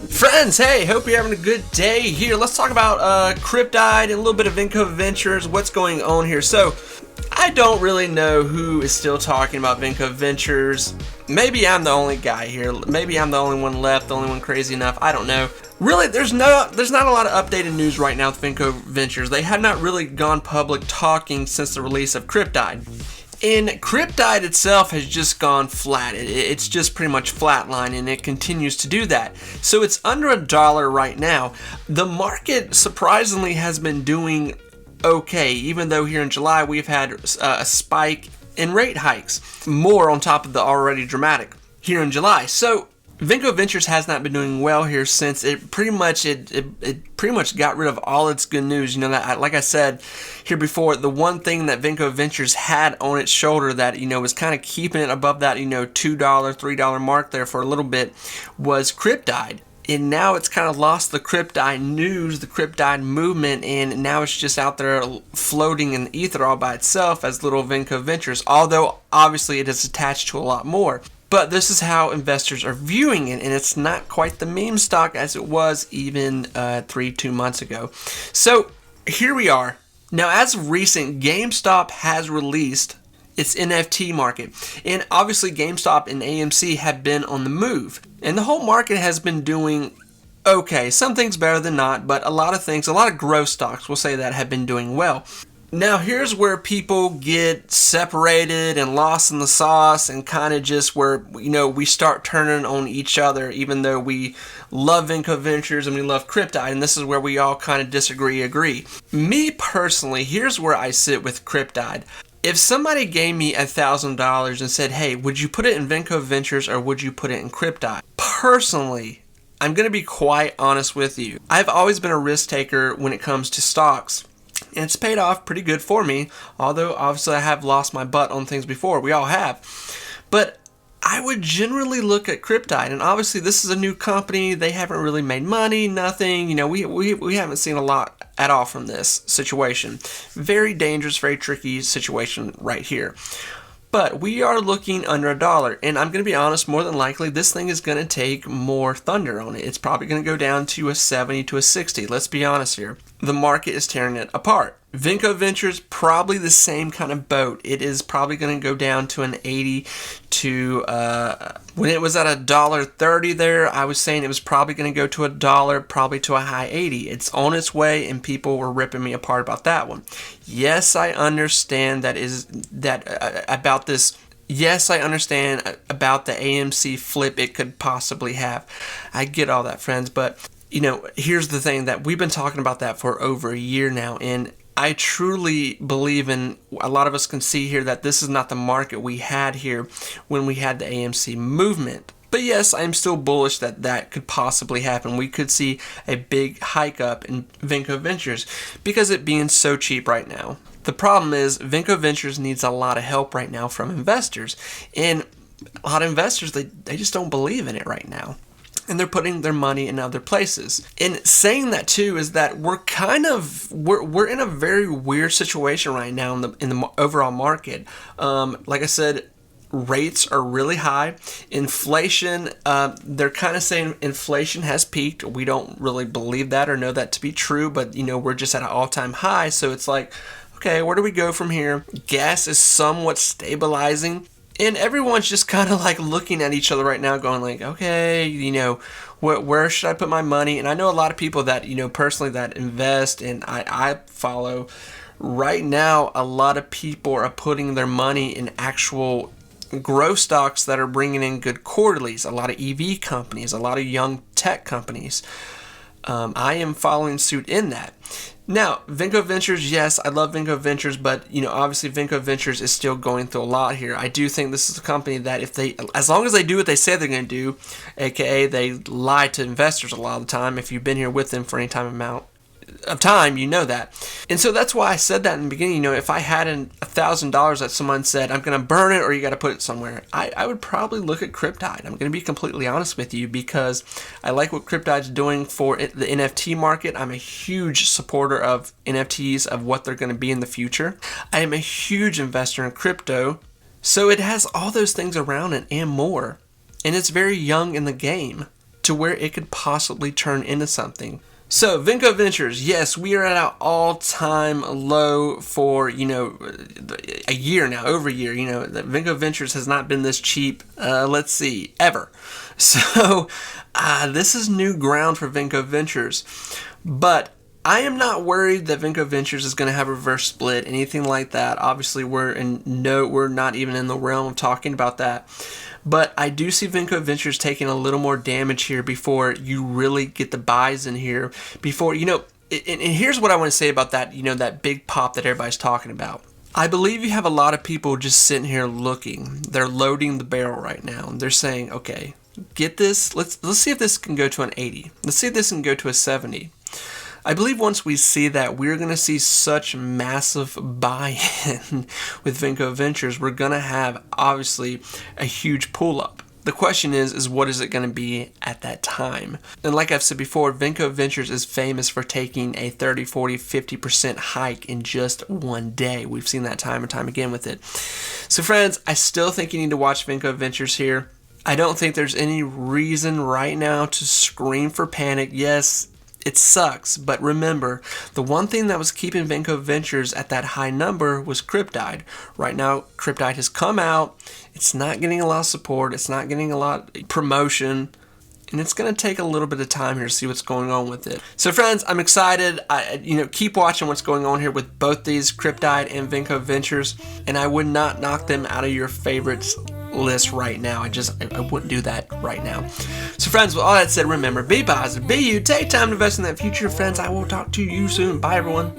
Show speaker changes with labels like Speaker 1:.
Speaker 1: Friends, hey, hope you're having a good day here. Let's talk about Tyde and a little bit of Vinco Ventures, what's going on here. So, I don't really know who is still talking about Vinco Ventures. Maybe I'm the only guy here. Maybe I'm the only one left, the only one crazy enough. I don't know. Really, there's not a lot of updated news right now with Vinco Ventures. They have not really gone public talking since the release of Tyde. And Tyde itself has just gone flat. It's just pretty much flatline, and it continues to do that. So it's under $1 right now. The market surprisingly has been doing okay, even though here in July we've had a spike in rate hikes, more on top of the already dramatic here in July. So Vinco Ventures has not been doing well here since it pretty much got rid of all its good news. You know, that, like I said here before, the one thing that Vinco Ventures had on its shoulder that, you know, was kind of keeping it above that, you know, $2, $3 mark there for a little bit was Tyde. And now it's kind of lost the Tyde news, the Tyde movement, and now it's just out there floating in the ether all by itself as little Vinco Ventures, although obviously it is attached to a lot more. But this is how investors are viewing it, and it's not quite the meme stock as it was even 2 months ago. So here we are. Now, as of recent, GameStop has released its NFT market, and obviously GameStop and AMC have been on the move, and the whole market has been doing okay. Some things better than not, but a lot of growth stocks, we'll say that, have been doing well. Now, here's where people get separated and lost in the sauce, and kind of just where, you know, we start turning on each other, even though we love Vinco Ventures and we love Tyde, and this is where we all kind of agree. Me personally, here's where I sit with Tyde. If somebody gave me $1,000 and said, hey, would you put it in Vinco Ventures or would you put it in Tyde? Personally, I'm going to be quite honest with you. I've always been a risk taker when it comes to stocks. And it's paid off pretty good for me, although obviously I have lost my butt on things before. We all have. But I would generally look at Tyde, and obviously this is a new company. They haven't really made money, nothing. You know, we haven't seen a lot at all from this situation. Very dangerous, very tricky situation right here. But we are looking under $1, and I'm going to be honest, more than likely this thing is going to take more thunder on it. It's probably going to go down to a 70 to a 60. Let's be honest here. The market is tearing it apart. Vinco Ventures, probably the same kind of boat. It is probably going to go down to an 80 to, when it was at $1.30 there, I was saying it was probably going to go to $1, probably to a high 80. It's on its way, and people were ripping me apart about that one. Yes, I understand about this. Yes, I understand about the AMC flip it could possibly have. I get all that, friends, but you know, here's the thing, that we've been talking about that for over a year now, and I truly believe, in a lot of us can see here, that this is not the market we had here when we had the AMC movement. But yes, I'm still bullish that that could possibly happen. We could see a big hike up in Vinco Ventures because it being so cheap right now. The problem is Vinco Ventures needs a lot of help right now from investors, and a lot of investors, they just don't believe in it right now. And they're putting their money in other places. And saying that too is that we're in a very weird situation right now in the overall market. Like I said, rates are really high. Inflation, they're kind of saying inflation has peaked. We don't really believe that or know that to be true, but you know, we're just at an all-time high. So it's like, okay, where do we go from here? Gas is somewhat stabilizing. And everyone's just kind of like looking at each other right now going like, okay, you know, where should I put my money? And I know a lot of people that, you know, personally that invest, and I follow. Right now, a lot of people are putting their money in actual growth stocks that are bringing in good quarterlies. A lot of EV companies, a lot of young tech companies. I am following suit in that. Now, Vinco Ventures, yes, I love Vinco Ventures, but you know, obviously Vinco Ventures is still going through a lot here. I do think this is a company that as long as they do what they say they're going to do, aka they lie to investors a lot of the time. If you've been here with them for any amount of time, you know that. And so that's why I said that in the beginning. You know, if I had $1,000 that someone said, I'm going to burn it or you got to put it somewhere, I would probably look at Tyde. I'm going to be completely honest with you, because I like what Tyde's doing for the NFT market. I'm a huge supporter of NFTs, of what they're going to be in the future. I am a huge investor in crypto, so it has all those things around it and more. And it's very young in the game. to where it could possibly turn into something. So, Vinco Ventures, yes, we are at an all-time low for, a year now, over a year. Vinco Ventures has not been this cheap, let's see, ever. So, this is new ground for Vinco Ventures. But I am not worried that Vinco Ventures is going to have a reverse split, anything like that. Obviously, we're not even in the realm of talking about that. But I do see Vinco Ventures taking a little more damage here before you really get the buys in here. Before, and here's what I want to say about that, that big pop that everybody's talking about. I believe you have a lot of people just sitting here looking. They're loading the barrel right now. They're saying, okay, get this. Let's see if this can go to an 80. Let's see if this can go to a 70. I believe once we see that, we're going to see such massive buy-in with Vinco Ventures. We're going to have, obviously, a huge pull-up. The question is what is it going to be at that time? And like I've said before, Vinco Ventures is famous for taking a 30, 40, 50% hike in just one day. We've seen that time and time again with it. So friends, I still think you need to watch Vinco Ventures here. I don't think there's any reason right now to scream for panic. Yes, it sucks, but remember, the one thing that was keeping Vinco Ventures at that high number was Tyde. Right now, Tyde has come out. It's not getting a lot of support. It's not getting a lot of promotion. And it's going to take a little bit of time here to see what's going on with it. So friends, I'm excited. Keep watching what's going on here with both these Tyde and Vinco Ventures. And I would not knock them out of your favorites list right now. I wouldn't do that right now. So friends, with all that said, remember, be positive, be you, take time to invest in that future. Friends, I will talk to you soon. Bye everyone.